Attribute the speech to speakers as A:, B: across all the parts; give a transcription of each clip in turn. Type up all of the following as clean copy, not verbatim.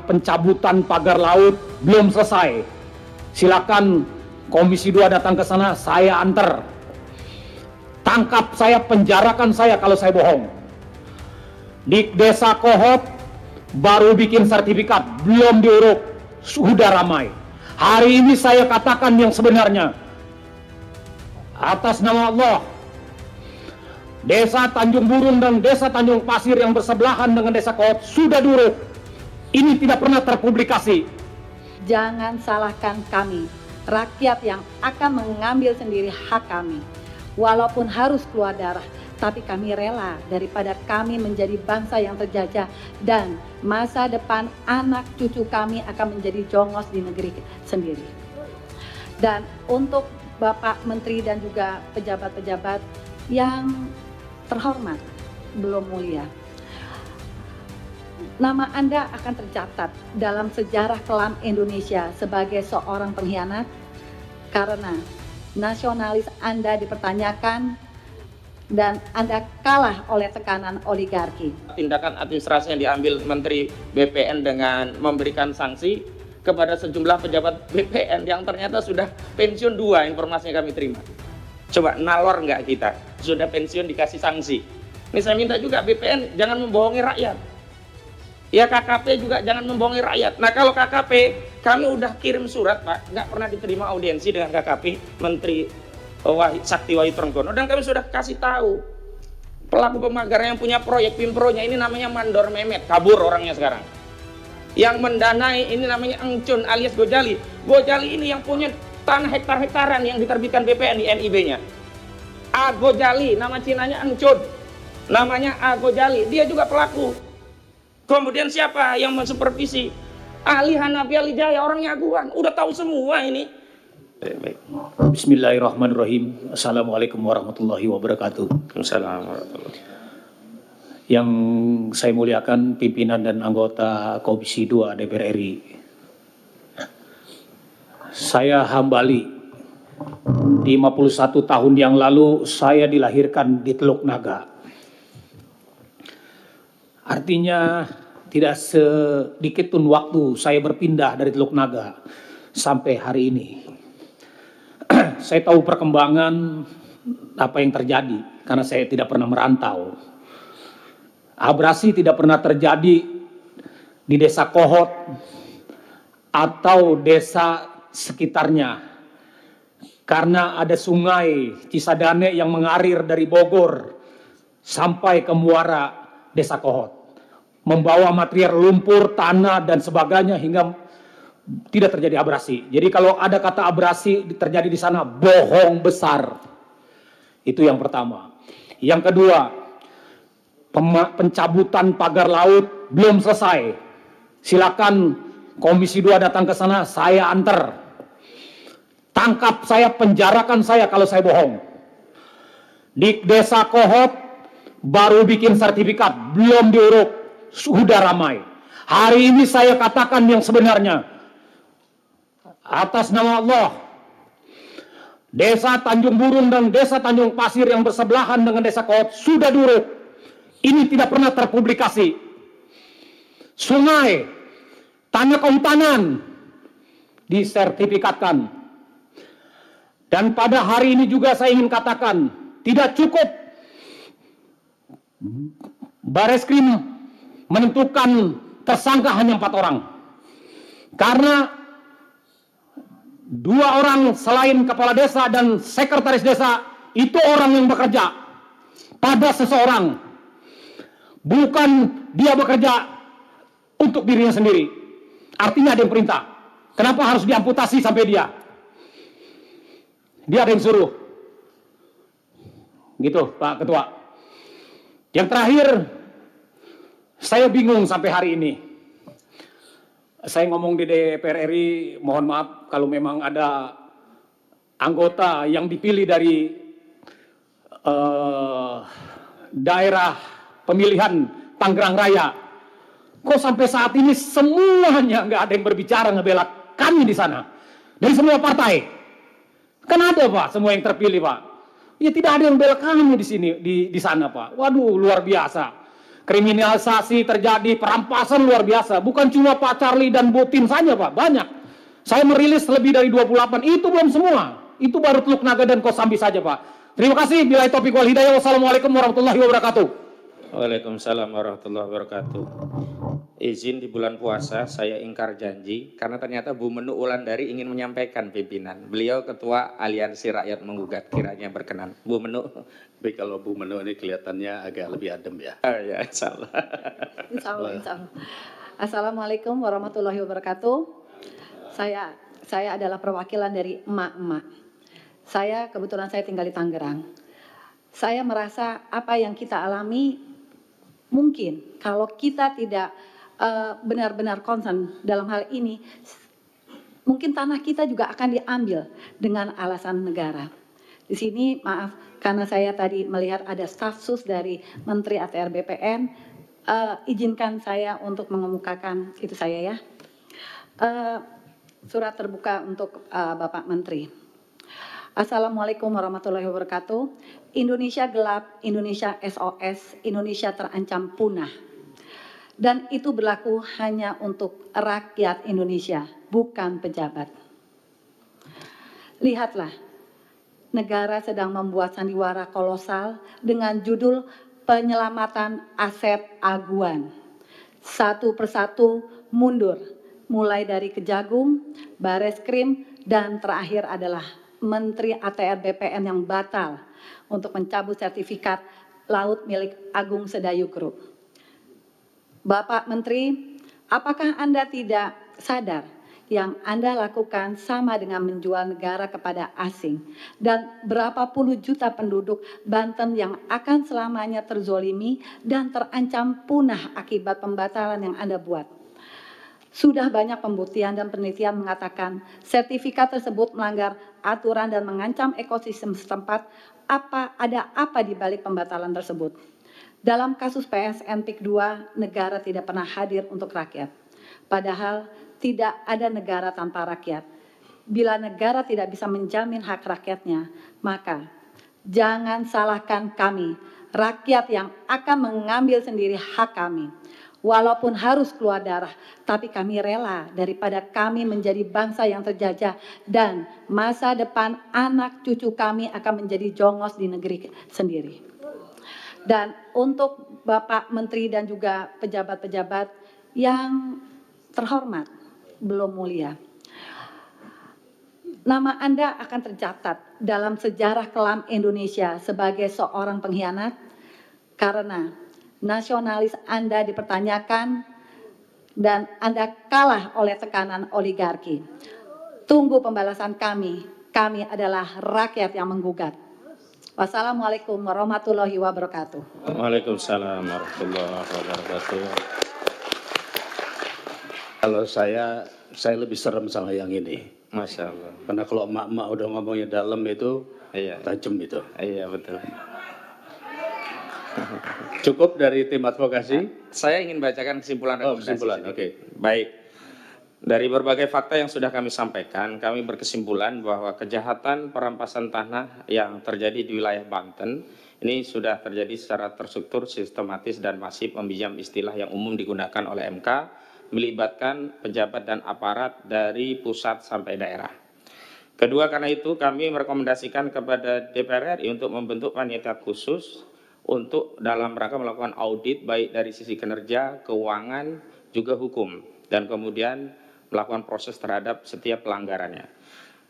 A: pencabutan pagar laut belum selesai. Silakan Komisi 2 datang ke sana, saya antar. Tangkap saya, penjarakan saya kalau saya bohong. Di Desa Kohot baru bikin sertifikat, belum diuruk, sudah ramai. Hari ini saya katakan yang sebenarnya. Atas nama Allah, Desa Tanjung Burung dan Desa Tanjung Pasir yang bersebelahan dengan Desa Kohot sudah diuruk. Ini tidak pernah terpublikasi.
B: Jangan salahkan kami, rakyat yang akan mengambil sendiri hak kami. Walaupun harus keluar darah, tapi kami rela daripada kami menjadi bangsa yang terjajah dan masa depan anak cucu kami akan menjadi jongos di negeri sendiri. Dan untuk Bapak Menteri dan juga pejabat-pejabat yang terhormat, belum mulia, nama Anda akan tercatat dalam sejarah kelam Indonesia sebagai seorang pengkhianat karena nasionalis Anda dipertanyakan dan Anda kalah oleh tekanan oligarki.
C: Tindakan administrasi yang diambil Menteri BPN dengan memberikan sanksi kepada sejumlah pejabat BPN yang ternyata sudah pensiun 2, informasi yang kami terima. Coba nalor nggak kita? Sudah pensiun dikasih sanksi. Ini saya minta juga BPN jangan membohongi rakyat. Ya KKP juga jangan membohongi rakyat. Nah kalau KKP, kami udah kirim surat Pak, nggak pernah diterima audiensi dengan KKP Menteri Sakti Wahyu Trenggono, dan kami sudah kasih tahu pelaku pemagar yang punya proyek Pimpronya ini namanya Mandor Mehmet, kabur orangnya sekarang. Yang mendanai ini namanya Engcun alias Gojali. Gojali ini yang punya tanah hektar-hektaran yang diterbitkan BPN di NIB-nya. A Gojali, nama Cinanya Engcun, namanya A Gojali, dia juga pelaku. Kemudian siapa yang mensupervisi? Ahli Hanafi Alijaya, orangnya Aguan. Udah tahu semua ini.
A: Bismillahirrahmanirrahim. Assalamualaikum warahmatullahi wabarakatuh.
C: Assalamualaikum warahmatullahi.
A: Yang saya muliakan pimpinan dan anggota Komisi 2 DPR RI. Saya Hambali. 51 tahun yang lalu saya dilahirkan di Teluk Naga. Artinya tidak sedikit pun waktu saya berpindah dari Teluk Naga sampai hari ini. Saya tahu perkembangan apa yang terjadi karena saya tidak pernah merantau. Abrasi tidak pernah terjadi di Desa Kohot atau desa sekitarnya karena ada sungai Cisadane yang mengalir dari Bogor sampai ke muara Desa Kohot, membawa material lumpur, tanah, dan sebagainya hingga tidak terjadi abrasi. Jadi kalau ada kata abrasi terjadi di sana, bohong besar. Itu yang pertama. Yang kedua, pencabutan pagar laut belum selesai. Silakan Komisi 2 datang ke sana, saya antar. Tangkap saya, penjarakan saya kalau saya bohong. Di Desa Kohot baru bikin sertifikat, belum diuruk, sudah ramai. Hari ini saya katakan yang sebenarnya. Atas nama Allah, Desa Tanjung Burung dan Desa Tanjung Pasir yang bersebelahan dengan Desa Kohot sudah diuruk. Ini tidak pernah terpublikasi. Sungai, tanah kehutanan disertifikatkan. Dan pada hari ini juga saya ingin katakan, tidak cukup Bareskrim menentukan tersangka hanya 4 orang. Karena 2 orang selain kepala desa dan sekretaris desa itu orang yang bekerja pada seseorang. Bukan dia bekerja untuk dirinya sendiri. Artinya ada yang perintah. Kenapa harus diamputasi sampai dia? Dia ada yang suruh. Gitu Pak Ketua. Yang terakhir, saya bingung sampai hari ini. Saya ngomong di DPR RI, mohon maaf kalau memang ada anggota yang dipilih dari daerah pemilihan Tangerang Raya. Kok sampai saat ini semuanya nggak ada yang berbicara ngebela kami di sana. Dari semua partai. Kan ada Pak, semua yang terpilih Pak. Ya tidak ada yang bela kami di sini, di sana Pak. Waduh, luar biasa. Kriminalisasi terjadi, perampasan luar biasa. Bukan cuma Pak Charlie dan Bu Tin saja Pak, banyak. Saya merilis lebih dari 28, itu belum semua. Itu baru Teluk Naga dan Kosambi saja Pak. Terima kasih. Billahi taufiq wal hidayah. Wassalamualaikum warahmatullahi wabarakatuh.
C: Waalaikumsalam warahmatullahi wabarakatuh. Izin di bulan puasa saya ingkar janji karena ternyata Bu Menu Wulandari ingin menyampaikan pimpinan. Beliau ketua Aliansi Rakyat Menggugat, kiranya berkenan. Bu Menu.
D: Tapi kalau Bu Menu ini kelihatannya agak lebih adem ya.
C: Ya, insyaallah.
B: Insyaallah. Assalamualaikum warahmatullahi wabarakatuh. Saya adalah perwakilan dari emak-emak. Saya kebetulan saya tinggal di Tangerang. Saya merasa apa yang kita alami mungkin kalau kita tidak benar-benar concern dalam hal ini, mungkin tanah kita juga akan diambil dengan alasan negara. Di sini maaf karena saya tadi melihat ada staf sus dari Menteri ATR BPN, izinkan saya untuk mengemukakan itu saya ya. Surat terbuka untuk Bapak Menteri. Assalamualaikum warahmatullahi wabarakatuh. Indonesia gelap, Indonesia SOS, Indonesia terancam punah. Dan itu berlaku hanya untuk rakyat Indonesia, bukan pejabat. Lihatlah, negara sedang membuat sandiwara kolosal dengan judul penyelamatan aset aguan. Satu persatu mundur, mulai dari Kejagung, Bareskrim, dan terakhir adalah Menteri ATR BPN yang batal untuk mencabut sertifikat laut milik Agung Sedayu Group. Bapak Menteri, apakah Anda tidak sadar yang Anda lakukan sama dengan menjual negara kepada asing? Dan berapa puluh juta penduduk Banten yang akan selamanya terzolimi dan terancam punah akibat pembatalan yang Anda buat? Sudah banyak pembuktian dan penelitian mengatakan sertifikat tersebut melanggar aturan dan mengancam ekosistem setempat. Ada apa di balik pembatalan tersebut? Dalam kasus PSN PIK 2, negara tidak pernah hadir untuk rakyat. Padahal tidak ada negara tanpa rakyat. Bila negara tidak bisa menjamin hak rakyatnya, maka jangan salahkan kami, rakyat yang akan mengambil sendiri hak kami. Walaupun harus keluar darah, tapi kami rela daripada kami menjadi bangsa yang terjajah dan masa depan anak cucu kami akan menjadi jongos di negeri sendiri. Dan untuk Bapak Menteri dan juga pejabat-pejabat yang terhormat, belum mulia, nama Anda akan tercatat dalam sejarah kelam Indonesia sebagai seorang pengkhianat karena nasionalis Anda dipertanyakan dan Anda kalah oleh tekanan oligarki. Tunggu pembalasan kami adalah rakyat yang menggugat. Wassalamualaikum warahmatullahi wabarakatuh.
C: Waalaikumsalam warahmatullahi wabarakatuh.
D: Kalau saya lebih serem sama yang ini.
C: Masya Allah.
D: Karena kalau emak-emak udah ngomongnya dalam itu,
C: Iya,
D: tajam itu.
C: iya betul.
D: Cukup dari tim advokasi?
C: Saya ingin bacakan kesimpulan rekomendasi.
D: Kesimpulan,
C: sedikit.
D: oke.
C: Baik. Dari berbagai fakta yang sudah kami sampaikan, kami berkesimpulan bahwa kejahatan perampasan tanah yang terjadi di wilayah Banten ini sudah terjadi secara terstruktur, sistematis, dan masif meminjam istilah yang umum digunakan oleh MK, melibatkan pejabat dan aparat dari pusat sampai daerah. Kedua, karena itu kami merekomendasikan kepada DPR RI untuk membentuk panitia khusus untuk dalam rangka melakukan audit baik dari sisi kinerja, keuangan, juga hukum, dan kemudian melakukan proses terhadap setiap pelanggarannya.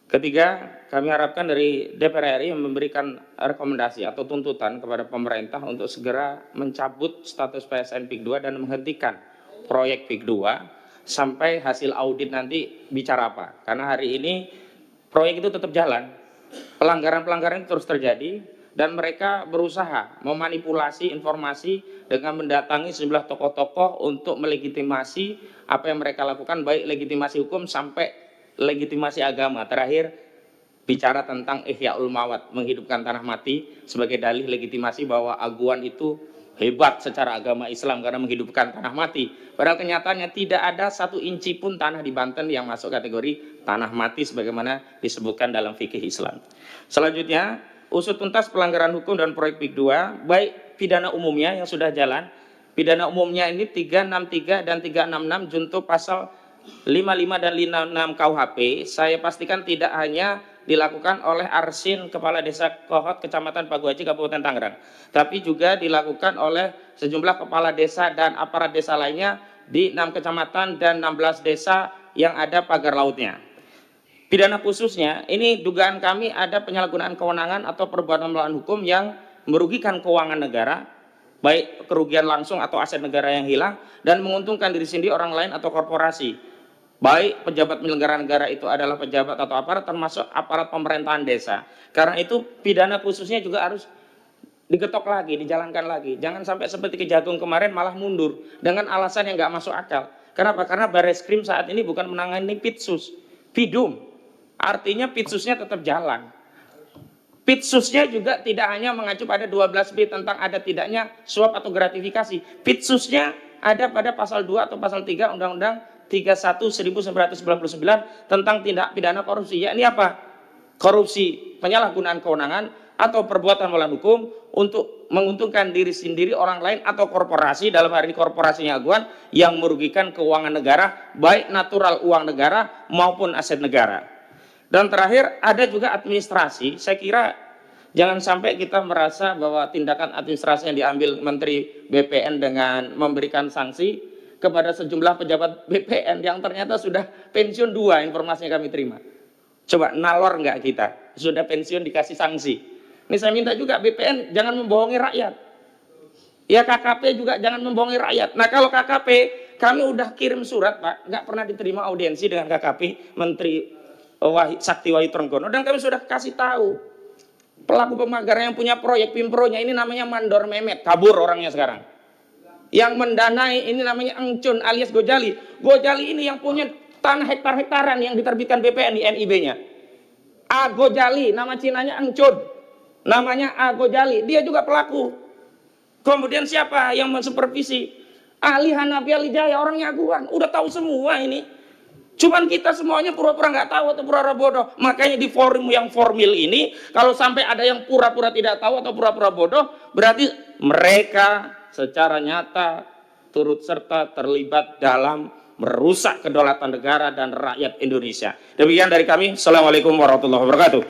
C: Ketiga, kami harapkan dari DPR RI memberikan rekomendasi atau tuntutan kepada pemerintah untuk segera mencabut status PSN PIK 2 dan menghentikan proyek PIK 2 sampai hasil audit nanti bicara apa. Karena hari ini proyek itu tetap jalan, pelanggaran-pelanggaran itu terus terjadi, dan mereka berusaha memanipulasi informasi dengan mendatangi sejumlah tokoh-tokoh untuk melegitimasi apa yang mereka lakukan, baik legitimasi hukum sampai legitimasi agama. Terakhir bicara tentang Ihyaul Mawat, menghidupkan tanah mati sebagai dalih legitimasi bahwa Aguan itu hebat secara agama Islam karena menghidupkan tanah mati. Padahal kenyataannya tidak ada 1 inci pun tanah di Banten yang masuk kategori tanah mati sebagaimana disebutkan dalam fikih Islam. Selanjutnya, usut tuntas pelanggaran hukum dan proyek PIK 2, baik pidana umumnya yang sudah jalan Pidana umumnya ini 363 dan 366 junto pasal 55 dan 56 KUHP. Saya pastikan tidak hanya dilakukan oleh Arsin, Kepala Desa Kohot, Kecamatan Paguaji, Kabupaten Tangerang, tapi juga dilakukan oleh sejumlah kepala desa dan aparat desa lainnya di 6 kecamatan dan 16 desa yang ada pagar lautnya. Pidana khususnya, ini dugaan kami ada penyalahgunaan kewenangan atau perbuatan melawan hukum yang merugikan keuangan negara, baik kerugian langsung atau aset negara yang hilang, dan menguntungkan diri sendiri, orang lain, atau korporasi. Baik pejabat penyelenggara negara itu adalah pejabat atau aparat, termasuk aparat pemerintahan desa. Karena itu pidana khususnya juga harus digetok lagi, dijalankan lagi. Jangan sampai seperti Kejagung kemarin malah mundur dengan alasan yang nggak masuk akal. Kenapa? Karena Barreskrim saat ini bukan menangani Pitsus, Pidum. Artinya Pitsusnya tetap jalan. Pitsusnya juga tidak hanya mengacu pada 12B tentang ada tidaknya suap atau gratifikasi. Pitsusnya ada pada pasal 2 atau pasal 3 Undang-Undang 31.1999 tentang tindak pidana korupsi. Yakni apa? Korupsi, penyalahgunaan kewenangan atau perbuatan melawan hukum untuk menguntungkan diri sendiri, orang lain, atau korporasi, dalam hari ini korporasinya aguan, yang merugikan keuangan negara, baik natural uang negara maupun aset negara. Dan terakhir ada juga administrasi. Saya kira jangan sampai kita merasa bahwa tindakan administrasi yang diambil Menteri BPN dengan memberikan sanksi kepada sejumlah pejabat BPN yang ternyata sudah pensiun 2, informasi yang kami terima. Coba nalor nggak kita? Sudah pensiun dikasih sanksi. Ini saya minta juga BPN jangan membohongi rakyat. Ya KKP juga jangan membohongi rakyat. Nah kalau KKP, kami udah kirim surat Pak, nggak pernah diterima audiensi dengan KKP Menteri Sakti Wahyu Trenggono, dan kami sudah kasih tahu pelaku pemagar yang punya proyek Pimpronya ini namanya Mandor Memet, kabur orangnya sekarang. Yang mendanai ini namanya Engcun alias Gojali. Gojali ini yang punya tanah hektar-hektaran yang diterbitkan BPN di NIB-nya. A Gojali, nama Cinanya Engcun. Namanya A Gojali, dia juga pelaku. Kemudian siapa yang mensupervisi? Ahli Hanafi Alijaya, orangnya aguan. Udah tahu semua ini. Cuman kita semuanya pura-pura nggak tahu atau pura-pura bodoh. Makanya di forum yang formal ini, kalau sampai ada yang pura-pura tidak tahu atau pura-pura bodoh, berarti mereka secara nyata turut serta terlibat dalam merusak kedaulatan negara dan rakyat Indonesia. Demikian dari kami. Assalamualaikum warahmatullahi wabarakatuh.